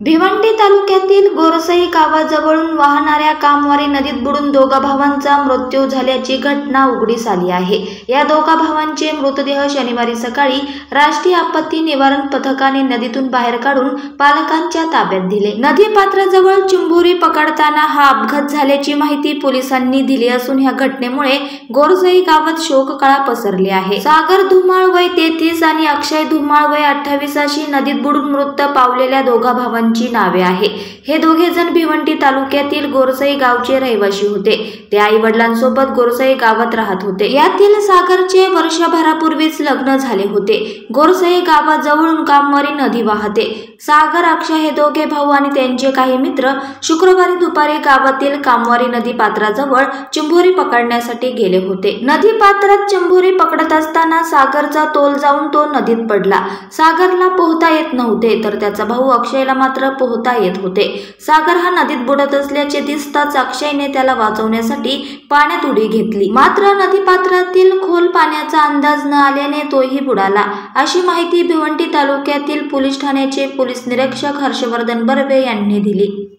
भिवंडी तालुक्यातील गोरसई गावाजवळून वाहणाऱ्या कामवारी नदीत बुडून दोघा भावांचा मृत्यू झाल्याची घटना उघडीस आली आहे। या दोघा भावांचे मृतदेह शनिवारी सकाळी राष्ट्रीय आपत्ती निवारण पथकाने नदीतून बाहेर काढून पालकांच्या ताब्यात दिले। नदीपात्राजवळ चिंबोरी पकडताना हा अपघात झाल्याची माहिती पोलिसांनी दिली असून या घटनेमुळे गोरसई गावात शोककळा पसरली आहे। सागर धुमाळ वय 33 आणि अक्षय धुमाळ वय 28 अशी नदीत बुडून मृत पावलेल्या दोघा भावांची नावे आहे। हे दोघे जण भिवंडी तालुक्यातील गोरसई गावचे रहिवासी होते। ते आई वडिलांसोबत गोरसई गावात राहत होते। यातील सागरचे वर्षभरापूर्वीच लग्न झाले होते। गोरसई गावाजवळून कामवारी नदी वाहते। सागर, अक्षय हे दोघे भाऊ आणि त्यांचे काही मित्र शुक्रवारी दुपारी गावातील कामवारी नदी पात्राजवळ चिंबोरी पकडण्यासाठी गेले होते। नदी पात्रात चिंबोरी पकडत असताना सागरचा तोल जाऊन तो नदीत पडला। सागरला पोहता येत नव्हते तर त्याचा भाऊ अक्षयला मात्र पोहता येत होते। सागर हा नदीत बुडत असल्याचे दिसताच अक्षयने त्याला वाचवण्यासाठी पाण्यात उडी घेतली, मात्र नदीपात्रातील खोल पाण्याचा अंदाज न आल्याने तोही बुडाला, अशी माहिती भिवंडी तालुक्यातील पोलीस ठाण्याचे पोलीस निरीक्षक हर्षवर्धन बर्वे यांनी दिली।